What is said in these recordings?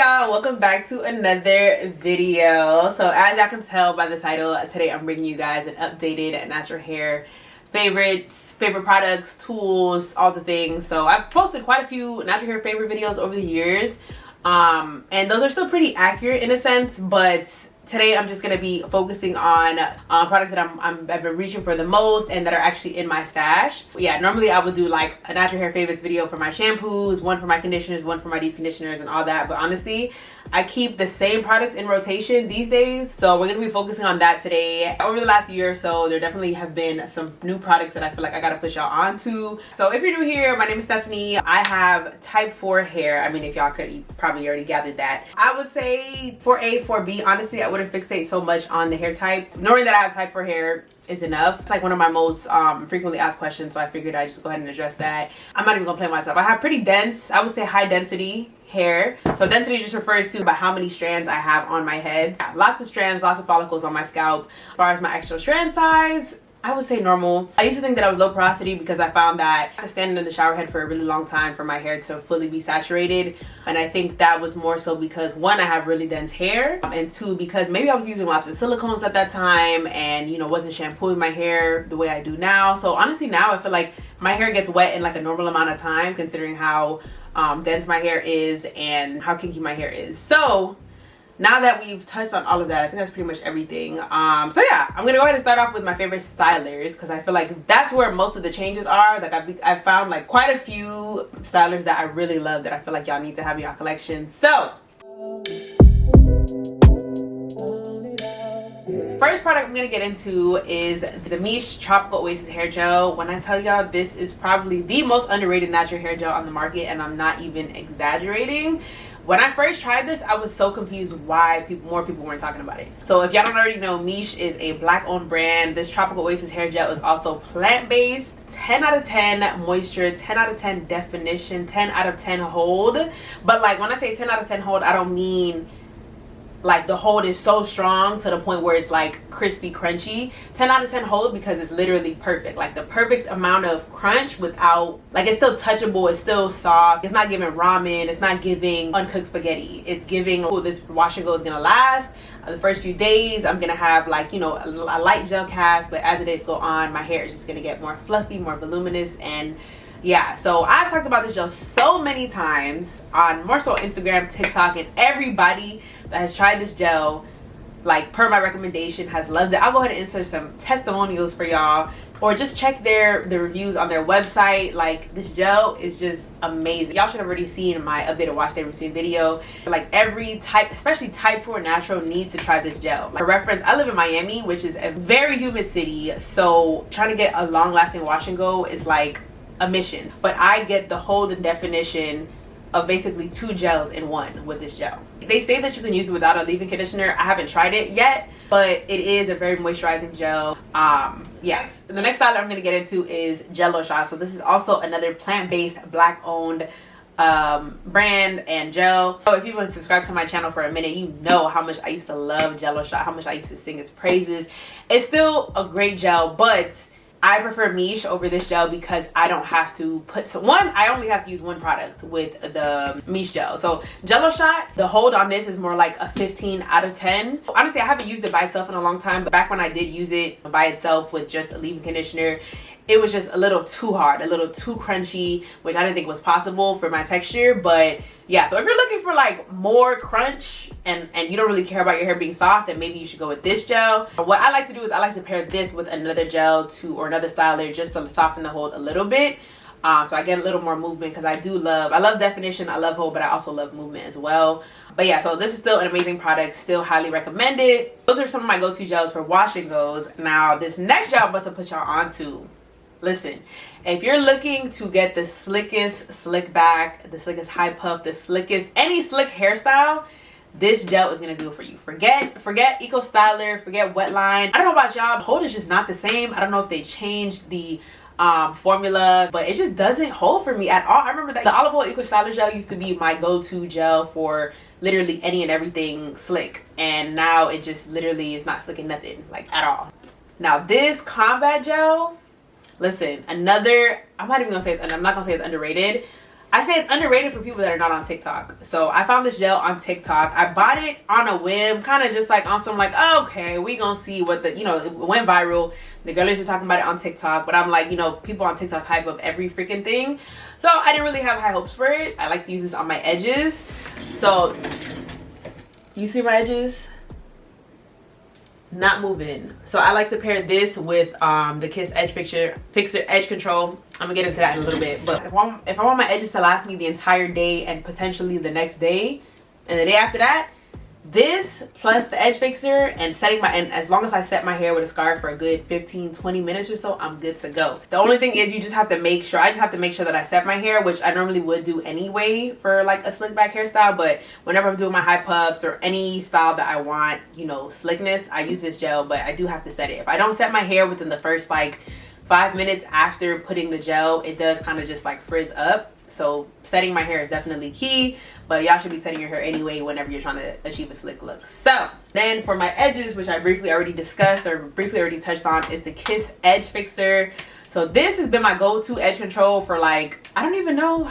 y'all, welcome back to another video. So as y'all can tell by the title, today I'm bringing you guys an updated natural hair favorites, favorite products, tools, all the things. So I've posted quite a few natural hair favorite videos over the years, and those are still pretty accurate in a sense, but today I'm just going to be focusing on products that I've been reaching for the most and that are actually in my stash. Yeah, normally I would do like a natural hair favorites video for my shampoos, one for my conditioners, one for my deep conditioners and all that. But honestly, I keep the same products in rotation these days. So we're going to be focusing on that today. Over the last year or so, there definitely have been some new products that I feel like I got to push y'all onto. So if you're new here, my name is Stephanie. I have type 4 hair. I mean, if y'all could probably already gathered that. I would say 4A, 4B, honestly, I wouldn't fixate so much on the hair type. Knowing that I have type 4 hair is enough. It's like one of my most frequently asked questions, so I figured I'd just go ahead and address that. I'm not even gonna play myself. I have pretty dense, I would say high density hair. So density just refers to about how many strands I have on my head. Yeah, lots of strands, lots of follicles on my scalp. As far as my actual strand size, I would say normal. I used to think that I was low porosity because I found that I standing in the shower head for a really long time for my hair to fully be saturated. And I think that was more so because one, I have really dense hair, and two, because maybe I was using lots of silicones at that time and, you know, wasn't shampooing my hair the way I do now. So honestly, now I feel like my hair gets wet in like a normal amount of time considering how dense my hair is and how kinky my hair is. So now that we've touched on all of that, I think that's pretty much everything. So yeah, I'm gonna go ahead and start off with my favorite stylers because I feel like that's where most of the changes are. Like I've found like quite a few stylers that I really love that I feel like y'all need to have in your collection. So first product I'm gonna get into is the Miche Tropical Oasis Hair Gel. When I tell y'all, this is probably the most underrated natural hair gel on the market, and I'm not even exaggerating. When I first tried this, I was so confused why more people weren't talking about it. So if y'all don't already know, Miche is a black-owned brand. This Tropical Oasis hair gel is also plant-based. 10 out of 10 moisture, 10 out of 10 definition, 10 out of 10 hold. But like when I say 10 out of 10 hold, I don't mean like the hold is so strong to the point where it's like crispy crunchy. 10 out of 10 hold because it's literally perfect, like the perfect amount of crunch without, like, it's still touchable, it's still soft, it's not giving ramen, it's not giving uncooked spaghetti, it's giving, oh, this wash and go is gonna last. The first few days I'm gonna have like, you know, a light gel cast, but as the days go on, my hair is just gonna get more fluffy, more voluminous. And yeah, so I've talked about this gel so many times on more so Instagram, TikTok, and everybody that has tried this gel, like per my recommendation, has loved it. I'll go ahead and insert some testimonials for y'all, or just check the reviews on their website. Like, this gel is just amazing. Y'all should have already seen my updated wash day routine video. Like, every type, especially type 4 natural, needs to try this gel. Like, for reference, I live in Miami, which is a very humid city, so trying to get a long lasting wash and go is like a mission. But I get the hold and definition of basically 2 gels in one with this gel. They say that you can use it without a leave-in conditioner. I haven't tried it yet, but it is a very moisturizing gel. Yes, the next style I'm going to get into is Jello Shot. So this is also another plant-based, black-owned brand and gel. So if you've been subscribed to my channel for a minute, you know how much I used to love Jello Shot, how much I used to sing its praises. It's still a great gel, but I prefer Miche over this gel because I don't have to put I only have to use one product with the Miche gel. So Jello Shot, the hold on this is more like a 15 out of 10. Honestly, I haven't used it by itself in a long time, but back when I did use it by itself with just a leave-in conditioner, it was just a little too hard, a little too crunchy, which I didn't think was possible for my texture. But yeah, so if you're looking for like more crunch and you don't really care about your hair being soft, then maybe you should go with this gel. What I like to do is I like to pair this with another gel or another styler just to soften the hold a little bit. So I get a little more movement because I love definition, I love hold, but I also love movement as well. But yeah, so this is still an amazing product, still highly recommended. Those are some of my go-to gels for wash and goes. Now this next gel I'm about to put y'all onto, listen, if you're looking to get the slickest slick back, the slickest high puff, the slickest, any slick hairstyle, this gel is gonna do it for you. Forget Eco Styler, forget Wetline. I don't know about y'all, hold is just not the same. I don't know if they changed the formula, but it just doesn't hold for me at all. I remember that the olive oil Eco Styler gel used to be my go-to gel for literally any and everything slick, and now it just literally is not slicking nothing, like, at all. Now this combat gel, listen, another, I'm not gonna say it's underrated. I say it's underrated for people that are not on TikTok. So I found this gel on TikTok. I bought it on a whim, kind of just like on some like, okay, we gonna see what the, you know, it went viral. The girlies were talking about it on TikTok, but I'm like, you know, people on TikTok hype up every freaking thing. So I didn't really have high hopes for it. I like to use this on my edges. So you see my edges? Not moving. So I like to pair this with the Kiss Edge Fixer Edge Control. I'm gonna get into that in a little bit, but if I want my edges to last me the entire day and potentially the next day and the day after that, this plus the edge fixer and setting my, and as long as I set my hair with a scarf for a good 15-20 minutes or so, I'm good to go. The only thing is you just have to make sure, I just have to make sure that I set my hair, which I normally would do anyway for like a slick back hairstyle, but whenever I'm doing my high puffs or any style that I want, you know, slickness, I use this gel, but I do have to set it. If I don't set my hair within the first like 5 minutes after putting the gel, it does kind of just like frizz up. So setting my hair is definitely key, but y'all should be setting your hair anyway whenever you're trying to achieve a slick look. So then for my edges, which I briefly already discussed or briefly already touched on, is the Kiss Edge Fixer. So this has been my go-to edge control for like, I don't even know,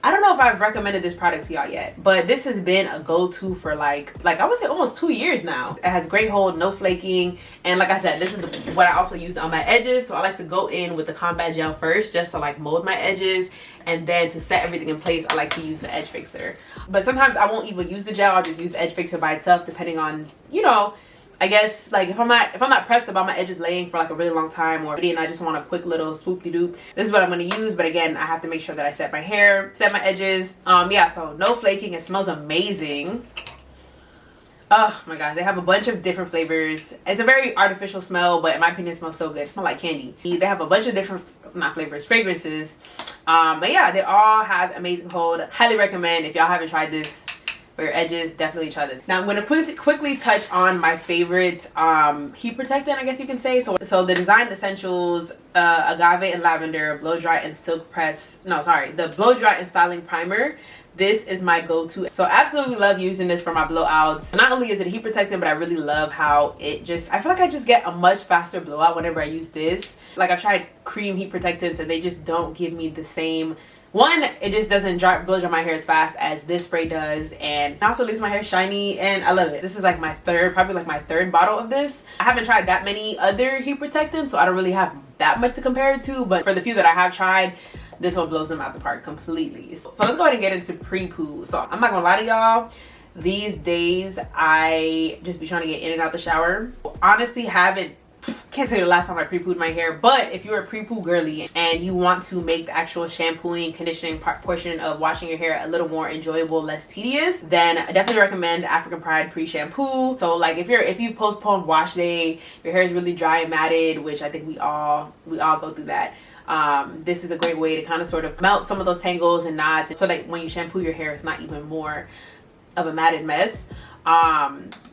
I don't know if I've recommended this product to y'all yet, but this has been a go-to for like I would say almost 2 years now. It has great hold, no flaking, and like I said, this is what I also used on my edges. So I like to go in with the combat gel first just to like mold my edges, and then to set everything in place, I like to use the edge fixer. But sometimes I won't even use the gel, I'll just use the edge fixer by itself depending on, you know, I guess like if I'm not pressed about my edges laying for like a really long time, or and I just want a quick little swoop-de-doop, this is what I'm going to use. But again, I have to make sure that I set my hair, set my edges. Yeah, so no flaking. It smells amazing. Oh my gosh, they have a bunch of different flavors. It's a very artificial smell, but in my opinion it smells so good. It smells like candy. They have a bunch of different, not flavors, fragrances. But yeah, they all have amazing hold. Highly recommend if y'all haven't tried this for your edges, definitely try this. Now I'm going to quickly touch on my favorite heat protectant, I guess you can say. So the Design Essentials Agave and Lavender Blow Dry and Silk Press, no sorry, the Blow Dry and Styling Primer. This is my go-to. So absolutely love using this for my blowouts. Not only is it a heat protectant, but I really love how it just, I feel like I just get a much faster blowout whenever I use this. Like I've tried cream heat protectants and they just don't give me the same. One, it just doesn't blow dry my hair as fast as this spray does, and it also leaves my hair shiny, and I love it. This is like my probably like my third bottle of this. I haven't tried that many other heat protectants, so I don't really have that much to compare it to, but for the few that I have tried, this one blows them out the park completely. So let's go ahead and get into pre-poo. So I'm not gonna lie to y'all, these days I just be trying to get in and out the shower. Honestly, can't tell you the last time I pre-pooed my hair, but if you're a pre-poo girly and you want to make the actual shampooing, conditioning portion of washing your hair a little more enjoyable, less tedious, then I definitely recommend African Pride Pre-Shampoo. So like if you've postponed wash day, your hair is really dry and matted, which I think we all go through that. This is a great way to kind of sort of melt some of those tangles and knots so that when you shampoo your hair, it's not even more of a matted mess.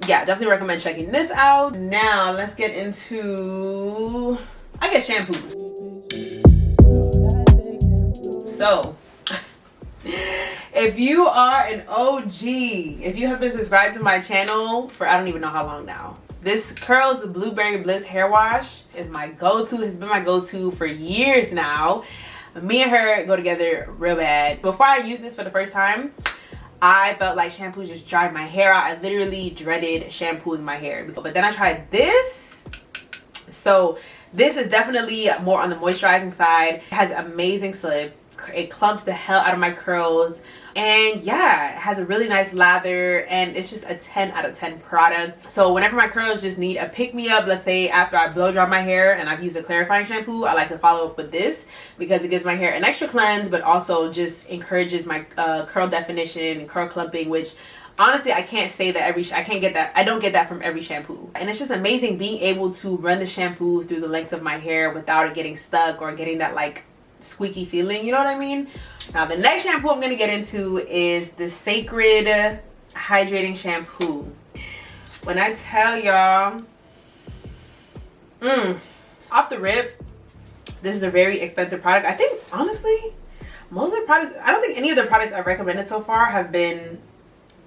Yeah, definitely recommend checking this out. Now let's get into, I guess, shampoos. So if you are an OG, if you have been subscribed to my channel for I don't even know how long now, this Curls Blueberry Bliss hair wash is my go-to. Has been my go-to for years now. Me and her go together real bad. Before I used this for the first time, I felt like shampoos just dried my hair out. I literally dreaded shampooing my hair. But then I tried this. So this is definitely more on the moisturizing side. It has amazing slip. It clumps the hell out of my curls. And yeah, it has a really nice lather, and it's just a 10 out of 10 product. So whenever my curls just need a pick-me-up, let's say after I blow dry my hair and I've used a clarifying shampoo, I like to follow up with this because it gives my hair an extra cleanse, but also just encourages my curl definition and curl clumping, which honestly I can't say that I don't get that from every shampoo. And it's just amazing being able to run the shampoo through the length of my hair without it getting stuck or getting that like squeaky feeling, you know what I mean? Now the next shampoo I'm gonna get into is the Sacred Hydrating Shampoo. When I tell y'all, off the rip, this is a very expensive product. I think honestly most of the products, I don't think any of the products I've recommended so far have been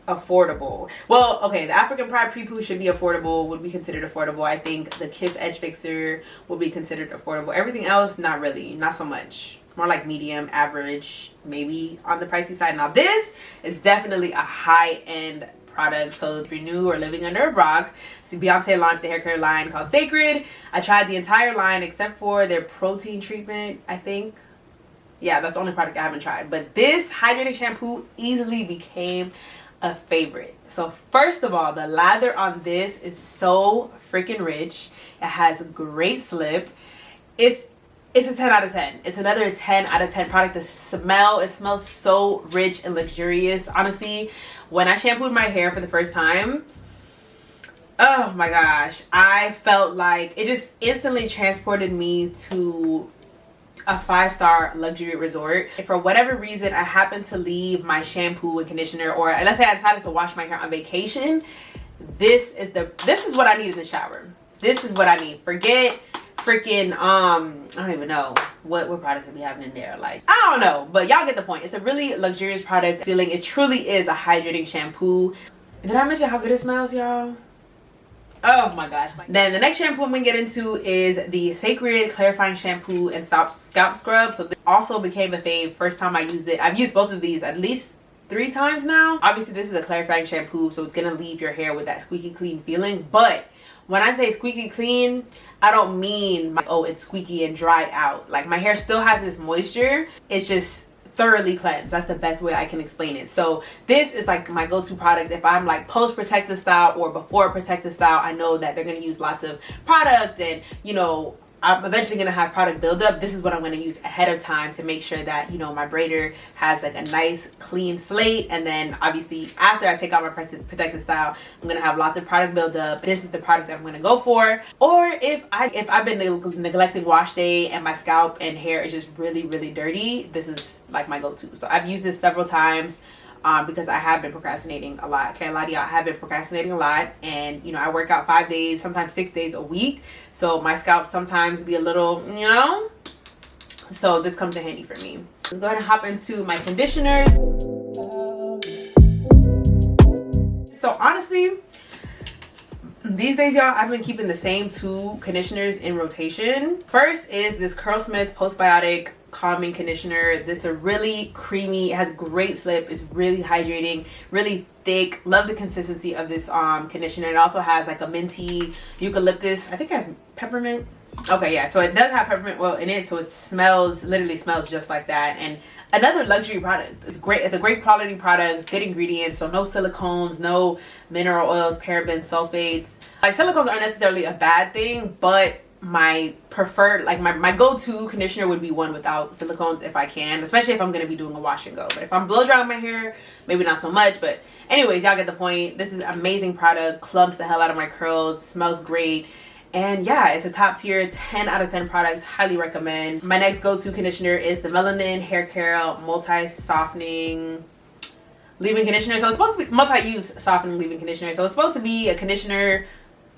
affordable. Well, okay, the African Pride Pre-Poo should be affordable, would be considered affordable. I think the Kiss Edge Fixer will be considered affordable. Everything else, not really, not so much. more like medium, average, maybe on the pricey side. Now this is definitely a high-end product. So if you're new or living under a rock, so Beyonce launched a hair care line called Sacred. I tried the entire line except for their protein treatment, I think. Yeah, that's the only product I haven't tried. But this hydrating shampoo easily became a favorite. So first of all, the lather on this is so freaking rich. It has great slip. It's a 10 out of 10. It's another 10 out of 10 product. The smell, it smells so rich and luxurious. Honestly, when I shampooed my hair for the first time, oh my gosh, I felt like it just instantly transported me to a 5-star luxury resort. If for whatever reason I happen to leave my shampoo and conditioner, or let's say I decided to wash my hair on vacation, this is what I need in the shower. This is what I need. Forget freaking I don't even know what products we having in there. Like, I don't know, but y'all get the point. It's a really luxurious product feeling. It truly is a hydrating shampoo. Did I mention how good it smells, y'all? Oh my gosh. Then the next shampoo I'm gonna get into is the Sacred Clarifying Shampoo and Scalp Scrub. So this also became a fave first time I used it. I've used both of these at least 3 times now. Obviously this is a clarifying shampoo, so it's gonna leave your hair with that squeaky clean feeling. But when I say squeaky clean, I don't mean oh, it's squeaky and dried out. Like, my hair still has this moisture. It's just thoroughly cleansed. That's the best way I can explain it. So this is like my go-to product if I'm like post protective style or before protective style. I know that they're going to use lots of product, and you know, I'm eventually going to have product buildup. This is what I'm going to use ahead of time to make sure that, you know, my braider has like a nice clean slate. And then obviously after I take out my protective style, I'm going to have lots of product buildup. This is the product that I'm going to go for. Or if I've been neglecting wash day and my scalp and hair is just really, really dirty, this is like my go-to. So I've used this several times. Because I have been procrastinating a lot. Can't lie to y'all, I have been procrastinating a lot. And, you know, I work out 5 days, sometimes 6 days a week. So my scalp sometimes be a little, you know. So this comes in handy for me. Let's go ahead and hop into my conditioners. So honestly, these days, y'all, I've been keeping the same 2 conditioners in rotation. First is this Curlsmith Postbiotic Calming Conditioner. This is a really creamy, it has great slip, it's really hydrating, really thick. Love the consistency of this conditioner. It also has like a minty eucalyptus, I think it has peppermint. Okay, yeah, so it does have peppermint oil in it, so it smells, literally smells just like that. And another luxury product. It's great. It's a great quality product. It's good ingredients, so no silicones, no mineral oils, parabens, sulfates. Like, silicones aren't necessarily a bad thing, but my preferred, like my go-to conditioner would be one without silicones if I can, especially if I'm going to be doing a wash and go. But if I'm blow drying my hair, maybe not so much. But anyways, y'all get the point. This is an amazing product, clumps the hell out of my curls, smells great. And yeah, it's a top tier 10 out of 10 products. Highly recommend. My next go-to conditioner is the Melanin Hair Care Multi-Softening Leave-In Conditioner. So it's supposed to be multi-use softening leave-in conditioner. So it's supposed to be a conditioner,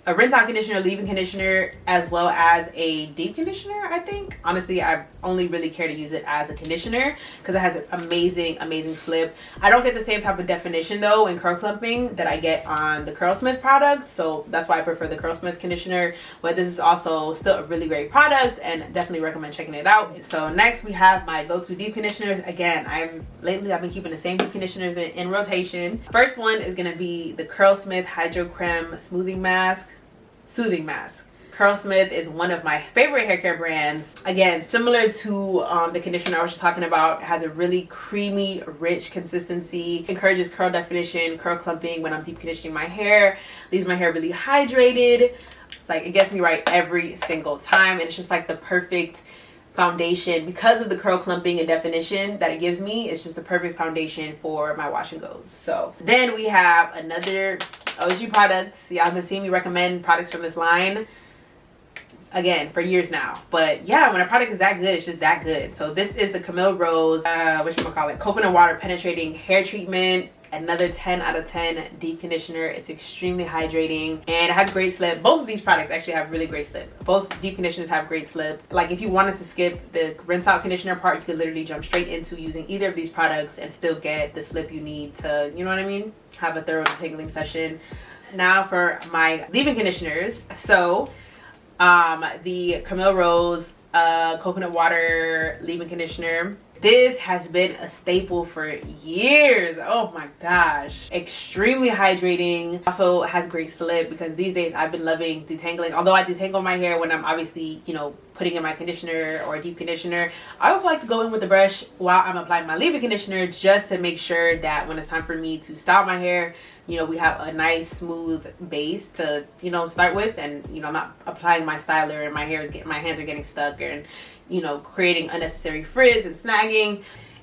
a rinse out conditioner, leave-in conditioner, as well as a deep conditioner, I think. Honestly, I only really care to use it as a conditioner because it has an amazing slip. I don't get the same type of definition though in curl clumping that I get on the Curlsmith product, so that's why I prefer the Curlsmith conditioner. But this is also still a really great product and definitely recommend checking it out. So next we have my go-to deep conditioners. Again, lately I've been keeping the same deep conditioners in rotation. First one is going to be the Curlsmith Hydro Creme Soothing Mask. Curlsmith is one of my favorite hair care brands. Again, similar to the conditioner I was just talking about, it has a really creamy, rich consistency. Encourages curl definition, curl clumping when I'm deep conditioning my hair. Leaves my hair really hydrated. Like, it gets me right every single time, and it's just like the perfect foundation because of the curl clumping and definition that it gives me. It's just the perfect foundation for my wash and goes. So then we have another OG product. Y'all have been seeing me recommend products from this line again for years now, but yeah, when a product is that good, it's just that good. So this is the Camille Rose coconut water penetrating hair treatment. Another 10 out of 10 deep conditioner. It's extremely hydrating and it has great slip. Both of these products actually have really great slip. Both deep conditioners have great slip. Like, if you wanted to skip the rinse out conditioner part, you could literally jump straight into using either of these products and still get the slip you need to, you know what I mean, have a thorough detangling session. Now for my leave-in conditioners. So the Camille Rose coconut water leave-in conditioner. This has been a staple for years. Oh my gosh. Extremely hydrating. Also has great slip, because these days I've been loving detangling. Although I detangle my hair when I'm obviously, you know, putting in my conditioner or deep conditioner, I also like to go in with the brush while I'm applying my leave-in conditioner, just to make sure that when it's time for me to style my hair, you know, we have a nice smooth base to, you know, start with. And, you know, I'm not applying my styler and my hands are getting stuck, and, you know, creating unnecessary frizz and snagging.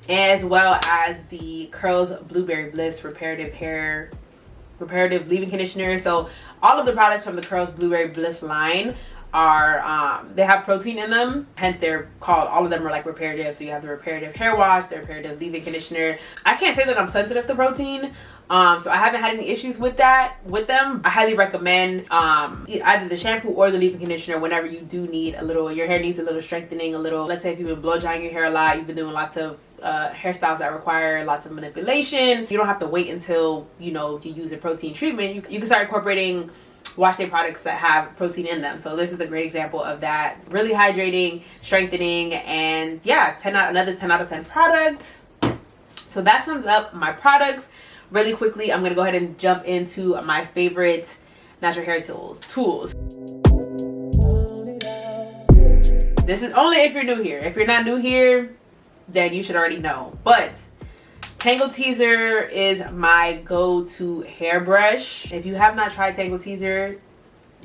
As well as the Curls Blueberry Bliss reparative leave-in conditioner. So all of the products from the Curls Blueberry Bliss line are they have protein in them, hence they're called, all of them are like reparative. So you have the reparative hair wash, the reparative leave-in conditioner. I can't say that I'm sensitive to protein, so I haven't had any issues with that with them. I highly recommend either the shampoo or the leave-in conditioner whenever you do need a little, your hair needs a little strengthening, a little, let's say if you've been blow drying your hair a lot, you've been doing lots of hairstyles that require lots of manipulation, you don't have to wait until, you know, you use a protein treatment. You can start incorporating wash day products that have protein in them. So this is a great example of that. Really hydrating, strengthening, and yeah, another 10 out of 10 product. So that sums up my products. Really quickly, I'm gonna go ahead and jump into my favorite natural hair tools. This is only if you're new here. If you're not new here, then you should already know. But Tangle Teezer is my go-to hairbrush. If you have not tried Tangle Teezer,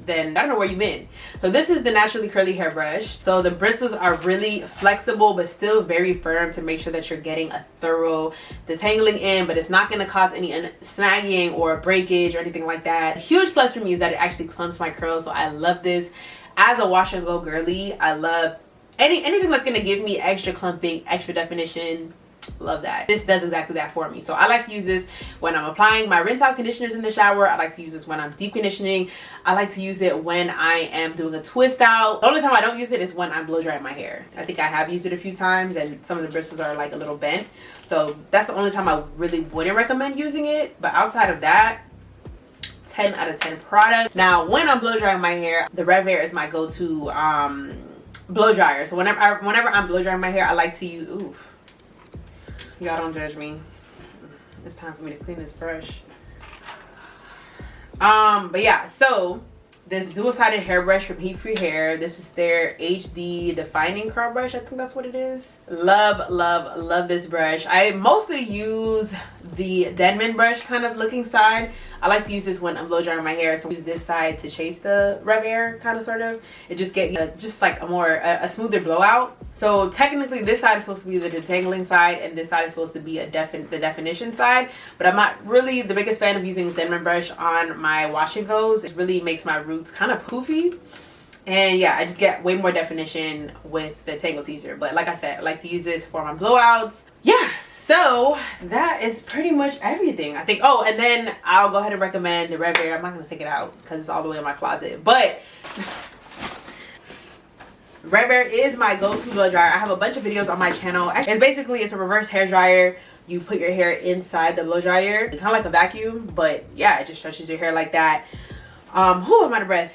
then I don't know where you've been. So this is the naturally curly hairbrush. So the bristles are really flexible but still very firm to make sure that you're getting a thorough detangling in, but it's not going to cause any snagging or breakage or anything like that. A huge plus for me is that it actually clumps my curls, so I love this. As a wash and go girly, I love anything that's going to give me extra clumping, extra definition. Love that. This does exactly that for me. So I like to use this when I'm applying my rinse out conditioners in the shower. I like to use this when I'm deep conditioning. I like to use it when I am doing a twist out. The only time I don't use it is when I'm blow drying my hair. I think I have used it a few times and some of the bristles are like a little bent. So that's the only time I really wouldn't recommend using it. But outside of that, 10 out of 10 product. Now when I'm blow drying my hair, the Rev Air is my go-to blow dryer. So whenever I'm blow drying my hair, I like to use, ooh, y'all don't judge me. It's time for me to clean this brush. But yeah, so this dual-sided hairbrush from Heat Free Hair. This is their HD defining curl brush. I think that's what it is. Love, love, love this brush. I mostly use the Denman brush kind of looking side. I like to use this when I'm blow drying my hair. So I use this side to chase the Rev Air kind of sort of. It just gets just like a smoother blowout. So technically this side is supposed to be the detangling side and this side is supposed to be the definition side. But I'm not really the biggest fan of using Denman brush on my wash and goes. It really makes my roots kind of poofy. And yeah, I just get way more definition with the Tangle Teezer. But like I said, I like to use this for my blowouts. Yeah, so that is pretty much everything, I think. Oh, and then I'll go ahead and recommend the Rev Air. I'm not going to take it out because it's all the way in my closet. But Rev Air is my go-to blow dryer. I have a bunch of videos on my channel. It's a reverse hair dryer. You put your hair inside the blow dryer. It's kind of like a vacuum, but yeah, it just stretches your hair like that. I'm out of breath.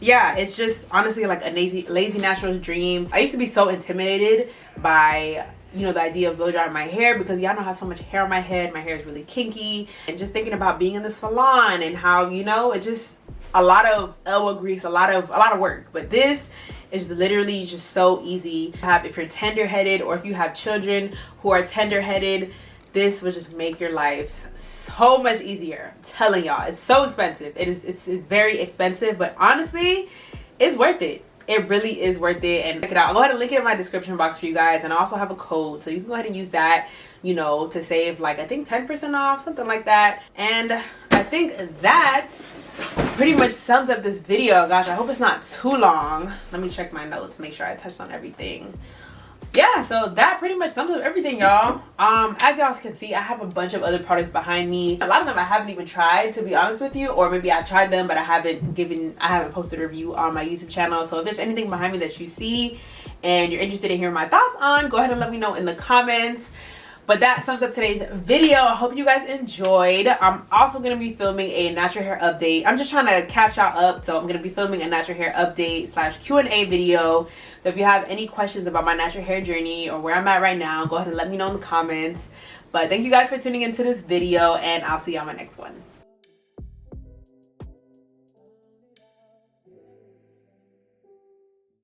Yeah, it's just honestly like a lazy natural's dream. I used to be so intimidated by, you know, the idea of blow drying my hair because y'all don't have so much hair on my head. My hair is really kinky, and just thinking about being in the salon and how, you know, it just a lot of elbow grease, a lot of work. But this is literally just so easy. If you're tender-headed or if you have children who are tender-headed, this will just make your life so much easier. I'm telling y'all, it's so expensive. It's very expensive, but honestly, it's worth it. It really is worth it. And check it out. I'll go ahead and link it in my description box for you guys. And I also have a code, so you can go ahead and use that, you know, to save like, I think 10% off, something like that. And I think that pretty much sums up this video. Gosh, I hope it's not too long. Let me check my notes, make sure I touched on everything. Yeah, so that pretty much sums up everything, y'all. As y'all can see, I have a bunch of other products behind me. A lot of them I haven't even tried, to be honest with you, or maybe I've tried them but I haven't posted a review on my YouTube channel. So if there's anything behind me that you see and you're interested in hearing my thoughts on, go ahead and let me know in the comments. But that sums up today's video. I hope you guys enjoyed. I'm also going to be filming a natural hair update. I'm just trying to catch y'all up, so I'm going to be filming a natural hair update / Q&A video. So if you have any questions about my natural hair journey or where I'm at right now, go ahead and let me know in the comments. But thank you guys for tuning into this video, and I'll see you on my next one.